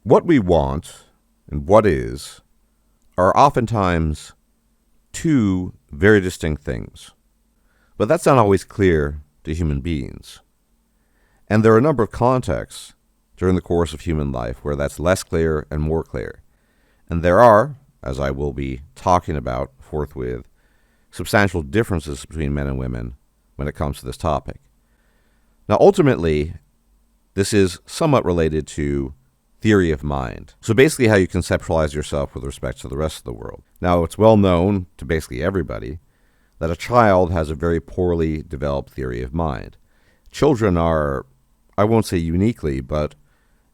What we want and what is are oftentimes two very distinct things. But that's not always clear to human beings. And there are a number of contexts during the course of human life where that's less clear and more clear. And there are, as I will be talking about forthwith, substantial differences between men and women when it comes to this topic. Now, ultimately, this is somewhat related to theory of mind. So basically how you conceptualize yourself with respect to the rest of the world. Now, it's well known to basically everybody that a child has a very poorly developed theory of mind. Children are, I won't say uniquely, but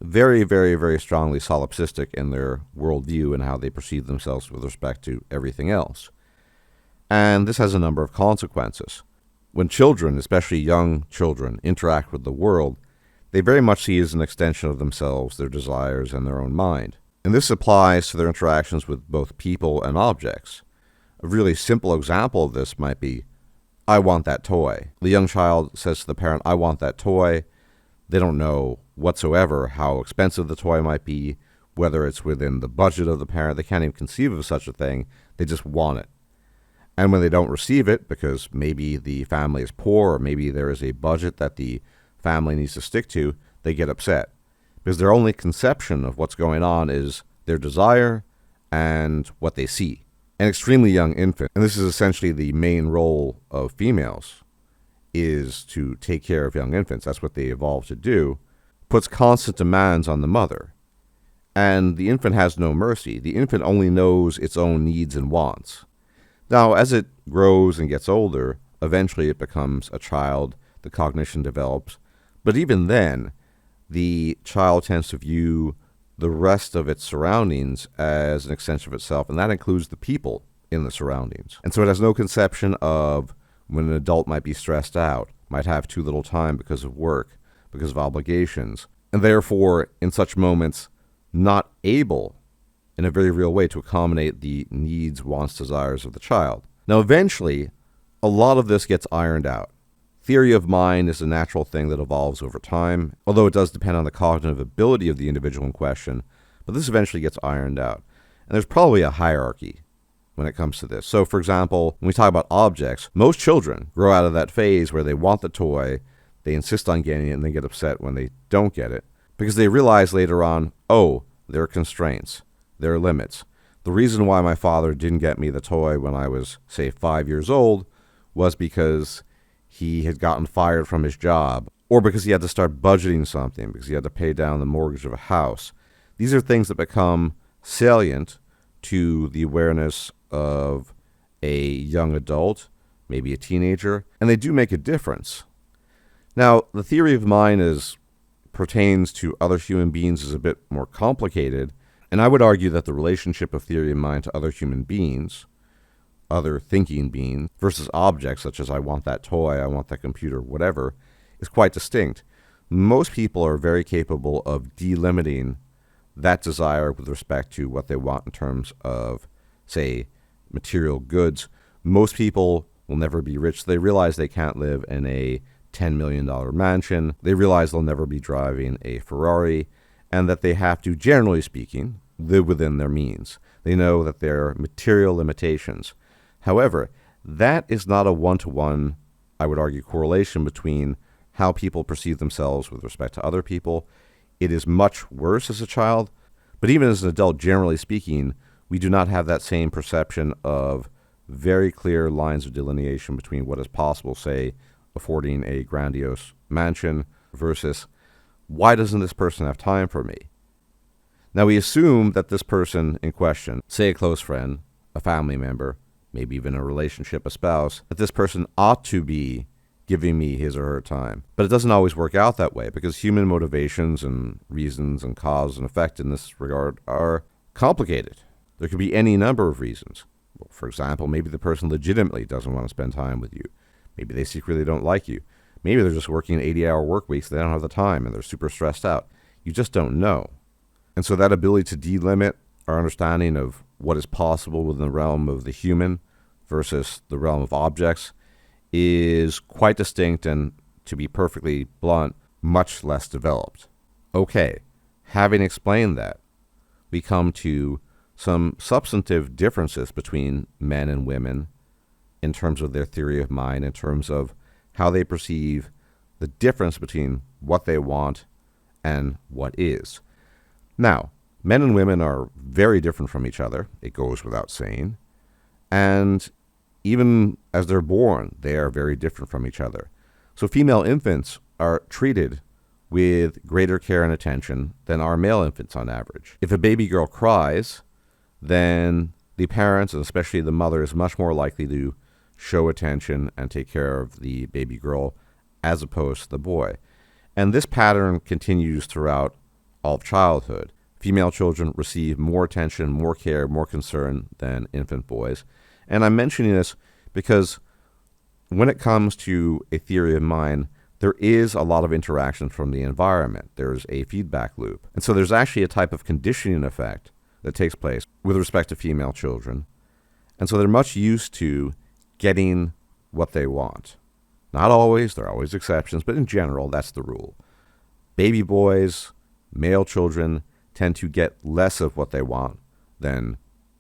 very, very, very strongly solipsistic in their worldview and how they perceive themselves with respect to everything else. And this has a number of consequences. When children, especially young children, interact with the world, they very much see it as an extension of themselves, their desires, and their own mind. And this applies to their interactions with both people and objects. A really simple example of this might be, I want that toy. The young child says to the parent, I want that toy. They don't know whatsoever how expensive the toy might be, whether it's within the budget of the parent. They can't even conceive of such a thing. They just want it. And when they don't receive it, because maybe the family is poor or maybe there is a budget that the family needs to stick to, they get upset. Because their only conception of what's going on is their desire and what they see. An extremely young infant, and this is essentially the main role of females, is to take care of young infants. That's what they evolved to do. Puts constant demands on the mother. And the infant has no mercy. The infant only knows its own needs and wants. Now, as it grows and gets older, eventually it becomes a child, the cognition develops. But even then, the child tends to view the rest of its surroundings as an extension of itself, and that includes the people in the surroundings. And so it has no conception of when an adult might be stressed out, might have too little time because of work, because of obligations, and therefore, in such moments, not able, in a very real way, to accommodate the needs, wants, desires of the child. Now, eventually, a lot of this gets ironed out. Theory of mind is a natural thing that evolves over time, although it does depend on the cognitive ability of the individual in question, but this eventually gets ironed out. And there's probably a hierarchy when it comes to this. So, for example, when we talk about objects, most children grow out of that phase where they want the toy, they insist on getting it, and they get upset when they don't get it, because they realize later on, oh, there are constraints, there are limits. The reason why my father didn't get me the toy when I was, say, 5 years old was because he had gotten fired from his job, or because he had to start budgeting something, because he had to pay down the mortgage of a house. These are things that become salient to the awareness of a young adult, maybe a teenager, and they do make a difference. Now, the theory of mind pertains to other human beings is a bit more complicated, and I would argue that the relationship of theory of mind to other human beings, other thinking beings, versus objects such as I want that toy, I want that computer, whatever, is quite distinct. Most people are very capable of delimiting that desire with respect to what they want in terms of, say, material goods. Most people will never be rich. They realize they can't live in a $10 million mansion. They realize they'll never be driving a Ferrari, and that they have to, generally speaking, live within their means. They know that there are material limitations. However, that is not a one-to-one, I would argue, correlation between how people perceive themselves with respect to other people. It is much worse as a child, but even as an adult, generally speaking, we do not have that same perception of very clear lines of delineation between what is possible, say, affording a grandiose mansion versus why doesn't this person have time for me? Now, we assume that this person in question, say a close friend, a family member, maybe even a relationship, a spouse, that this person ought to be giving me his or her time. But it doesn't always work out that way because human motivations and reasons and cause and effect in this regard are complicated. There could be any number of reasons. Well, for example, maybe the person legitimately doesn't want to spend time with you. Maybe they secretly don't like you. Maybe they're just working 80-hour work weeks. They don't have the time and they're super stressed out. You just don't know. And so that ability to delimit our understanding of what is possible within the realm of the human versus the realm of objects is quite distinct and, to be perfectly blunt, much less developed. Okay, Having explained that, we come to some substantive differences between men and women in terms of their theory of mind, in terms of how they perceive the difference between what they want and what is. Now, men and women are very different from each other, it goes without saying, and even as they're born, they are very different from each other. So female infants are treated with greater care and attention than are male infants on average. If a baby girl cries, then the parents, and especially the mother, is much more likely to show attention and take care of the baby girl as opposed to the boy. And this pattern continues throughout all of childhood. Female children receive more attention, more care, more concern than infant boys. And I'm mentioning this because when it comes to a theory of mind, there is a lot of interaction from the environment. There's a feedback loop. And so there's actually a type of conditioning effect that takes place with respect to female children. And so they're much used to getting what they want. Not always, there are always exceptions, but in general, that's the rule. Baby boys, male children, tend to get less of what they want than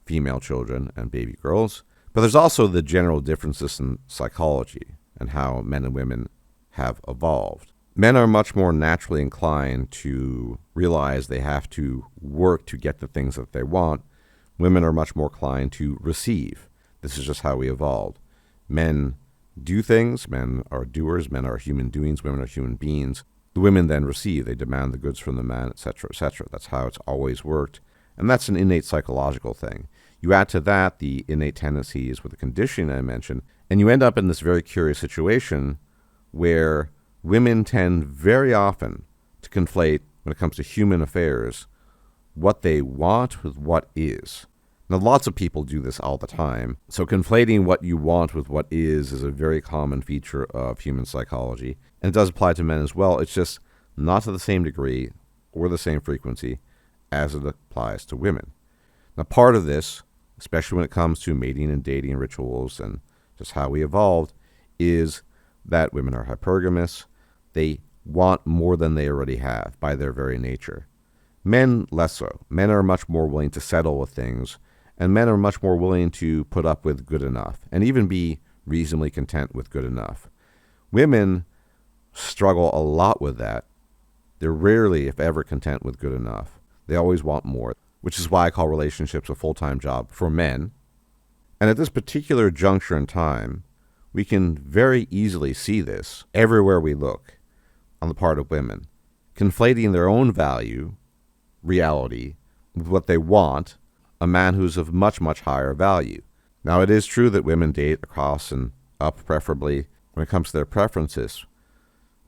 female children and baby girls. But there's also the general differences in psychology and how men and women have evolved. Men are much more naturally inclined to realize they have to work to get the things that they want. Women are much more inclined to receive. This is just how we evolved. Men do things, men are doers, men are human doings, women are human beings. The women then receive, they demand the goods from the man, etc., etc. That's how it's always worked. And that's an innate psychological thing. You add to that the innate tendencies with the conditioning I mentioned, and you end up in this very curious situation where women tend very often to conflate, when it comes to human affairs, what they want with what is. Now, lots of people do this all the time. So conflating what you want with what is a very common feature of human psychology. And it does apply to men as well. It's just not to the same degree or the same frequency as it applies to women. Now, part of this, especially when it comes to mating and dating rituals and just how we evolved, is that women are hypergamous. They want more than they already have by their very nature. Men less so. Men are much more willing to settle with things, and men are much more willing to put up with good enough and even be reasonably content with good enough. Women struggle a lot with that. They're rarely, if ever, content with good enough. They always want more, which is why I call relationships a full-time job for men. And at this particular juncture in time, we can very easily see this everywhere we look on the part of women, conflating their own value, reality, with what they want, a man who's of much, much higher value. Now, it is true that women date across and up, preferably, when it comes to their preferences.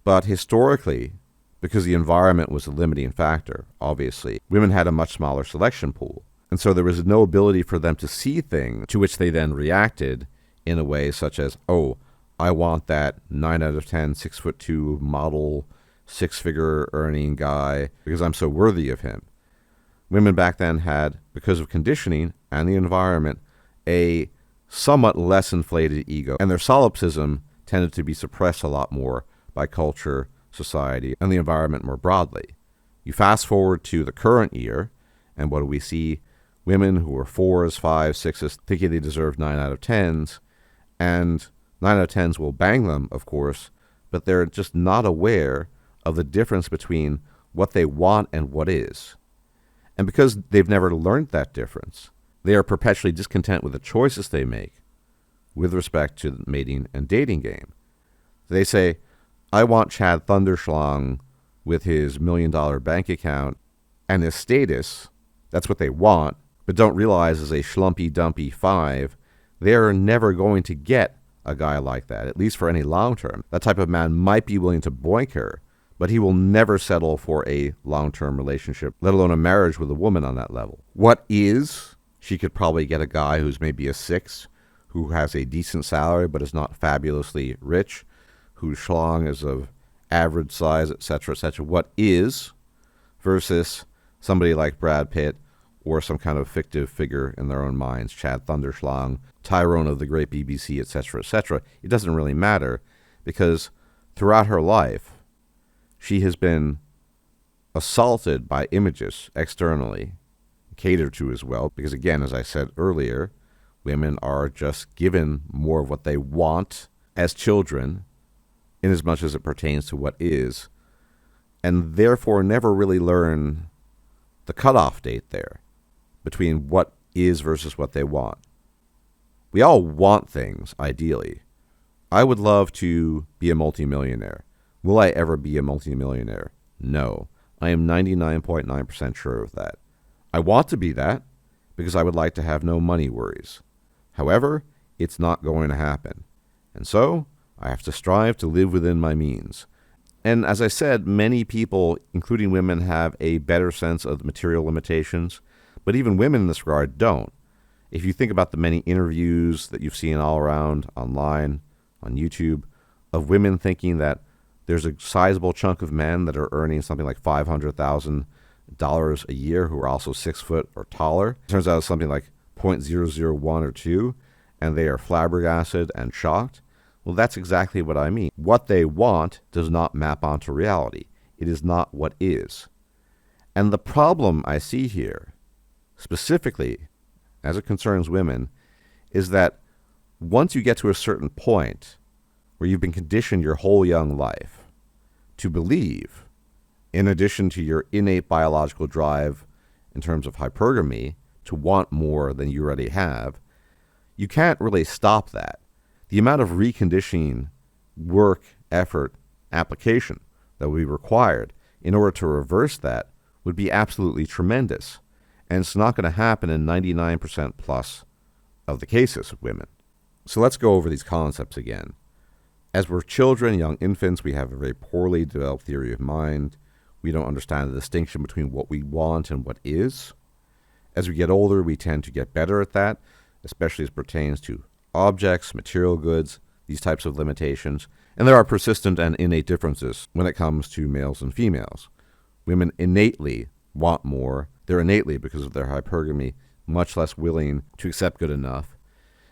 But historically, because the environment was a limiting factor, obviously, women had a much smaller selection pool. And so there was no ability for them to see things to which they then reacted in a way such as, oh, I want that 9 out of 10, 6'2" model, 6-figure earning guy because I'm so worthy of him. Women back then had, because of conditioning and the environment, a somewhat less inflated ego, and their solipsism tended to be suppressed a lot more by culture, society, and the environment more broadly. You fast forward to the current year, and what do we see? Women who are 4s, 5s, 6s, thinking they deserve 9 out of 10s, and 9 out of 10s will bang them, of course, but they're just not aware of the difference between what they want and what is. And because they've never learned that difference, they are perpetually discontent with the choices they make with respect to the mating and dating game. They say, I want Chad Thunderschlong with his $1 million bank account and his status. That's what they want, but don't realize as a schlumpy-dumpy 5, they're never going to get a guy like that, at least for any long term. That type of man might be willing to boink her, but he will never settle for a long-term relationship, let alone a marriage with a woman on that level. What is? She could probably get a guy who's maybe a 6, who has a decent salary but is not fabulously rich, whose schlong is of average size, etc., etc. What is versus somebody like Brad Pitt or some kind of fictive figure in their own minds, Chad Thunderschlong, Tyrone of the Great BBC, etc., etc. It doesn't really matter because throughout her life, she has been assaulted by images externally, catered to as well, because again, as I said earlier, women are just given more of what they want as children, in as much as it pertains to what is, and therefore never really learn the cutoff date there between what is versus what they want. We all want things, ideally. I would love to be a multimillionaire. Will I ever be a multimillionaire? No. I am 99.9% sure of that. I want to be that because I would like to have no money worries. However, it's not going to happen. And so, I have to strive to live within my means. And as I said, many people, including women, have a better sense of the material limitations, but even women in this regard don't. If you think about the many interviews that you've seen all around online, on YouTube, of women thinking that there's a sizable chunk of men that are earning something like $500,000 a year who are also 6 foot or taller. It turns out it's something like 0.001 or 2, and they are flabbergasted and shocked. Well, that's exactly what I mean. What they want does not map onto reality. It is not what is. And the problem I see here, specifically as it concerns women, is that once you get to a certain point where you've been conditioned your whole young life to believe, in addition to your innate biological drive in terms of hypergamy, to want more than you already have, you can't really stop that. The amount of reconditioning, work, effort, application that would be required in order to reverse that would be absolutely tremendous. And it's not going to happen in 99% plus of the cases of women. So let's go over these concepts again. As we're children, young infants, we have a very poorly developed theory of mind. We don't understand the distinction between what we want and what is. As we get older, we tend to get better at that, especially as pertains to objects, material goods, these types of limitations. And there are persistent and innate differences when it comes to males and females. Women innately want more. They're innately, because of their hypergamy, much less willing to accept good enough.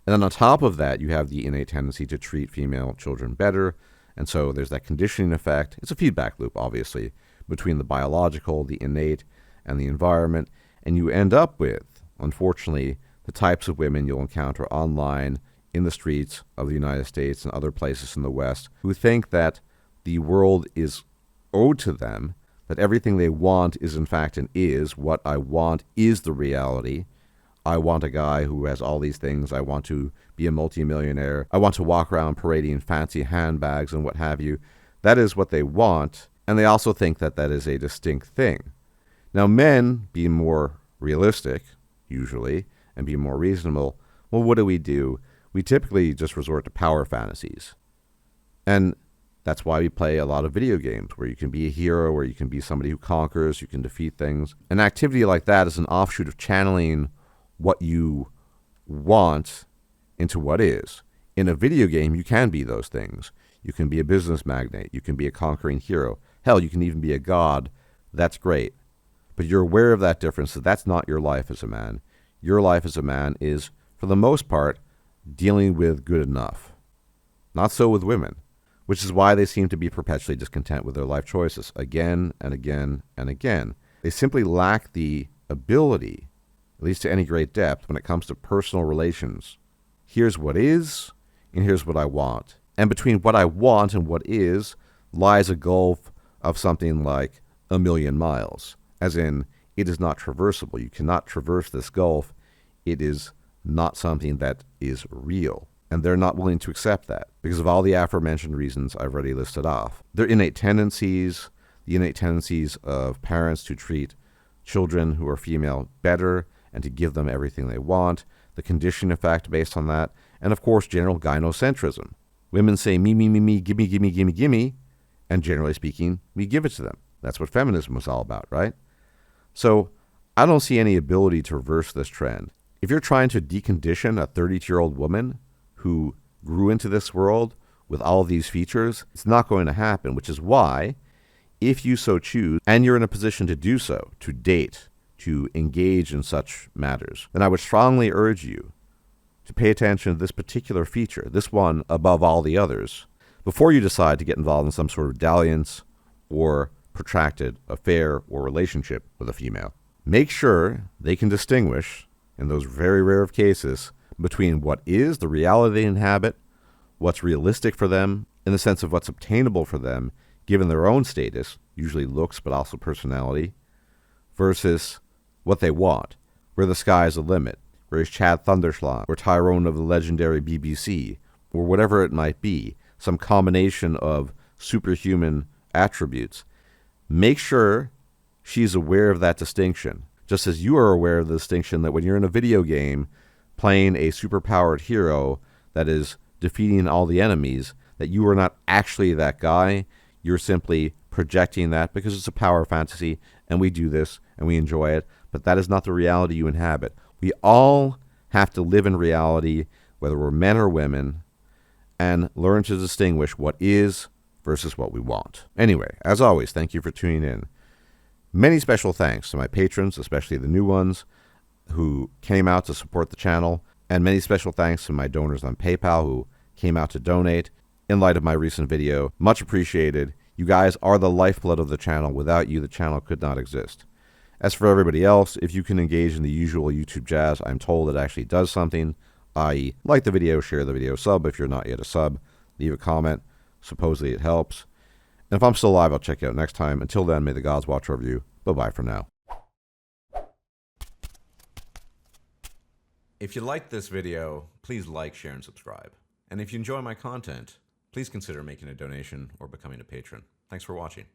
And then on top of that, you have the innate tendency to treat female children better. And so there's that conditioning effect. It's a feedback loop, obviously, between the biological, the innate, and the environment. And you end up with, unfortunately, the types of women you'll encounter online, in the streets of the United States and other places in the West, who think that the world is owed to them, that everything they want is in fact and is. What I want is the reality. I want a guy who has all these things. I want to be a multimillionaire. I want to walk around parading fancy handbags and what have you. That is what they want, and they also think that that is a distinct thing. Now, men, being more realistic, usually, and being more reasonable, well, what do? We typically just resort to power fantasies. And that's why we play a lot of video games, where you can be a hero, where you can be somebody who conquers, you can defeat things. An activity like that is an offshoot of channeling what you want into what is. In a video game, you can be those things. You can be a business magnate. You can be a conquering hero. Hell, you can even be a god. That's great. But you're aware of that difference, that that's not your life as a man. Your life as a man is, for the most part, dealing with good enough. Not so with women, which is why they seem to be perpetually discontent with their life choices again and again and again. They simply lack the ability, at least to any great depth, when it comes to personal relations. Here's what is, and here's what I want. And between what I want and what is lies a gulf of something like 1,000,000 miles, as in, it is not traversable. You cannot traverse this gulf. It is not something that is real. And they're not willing to accept that because of all the aforementioned reasons I've already listed off. Their innate tendencies, the innate tendencies of parents to treat children who are female better and to give them everything they want, the conditioning effect based on that, and of course general gynocentrism. Women say me, gimme, gimme, gimme, gimme, and generally speaking, we give it to them. That's what feminism was all about, right? So I don't see any ability to reverse this trend. If you're trying to decondition a 32-year-old woman who grew into this world with all these features, it's not going to happen, which is why, if you so choose, and you're in a position to do so, to date, to engage in such matters, then I would strongly urge you to pay attention to this particular feature, this one above all the others, before you decide to get involved in some sort of dalliance or protracted affair or relationship with a female. Make sure they can distinguish, in those very rare of cases, between what is the reality they inhabit, what's realistic for them, in the sense of what's obtainable for them, given their own status, usually looks but also personality, versus what they want, where the sky is the limit, where he's Chad Thunderschlag, or Tyrone of the legendary BBC, or whatever it might be, some combination of superhuman attributes. Make sure she's aware of that distinction, just as you are aware of the distinction that when you're in a video game playing a superpowered hero that is defeating all the enemies, that you are not actually that guy. You're simply projecting that because it's a power fantasy, and we do this, and we enjoy it, but that is not the reality you inhabit. We all have to live in reality, whether we're men or women, and learn to distinguish what is versus what we want. Anyway, as always, thank you for tuning in. Many special thanks to my patrons, especially the new ones, who came out to support the channel, and many special thanks to my donors on PayPal who came out to donate in light of my recent video. Much appreciated. You guys are the lifeblood of the channel. Without you, the channel could not exist. As for everybody else, if you can engage in the usual YouTube jazz, I'm told it actually does something, i.e. like the video, share the video, sub if you're not yet a sub, leave a comment. Supposedly it helps. And if I'm still alive, I'll check you out next time. Until then, may the gods watch over you. Bye-bye for now. If you liked this video, please like, share, and subscribe. And if you enjoy my content, please consider making a donation or becoming a patron. Thanks for watching.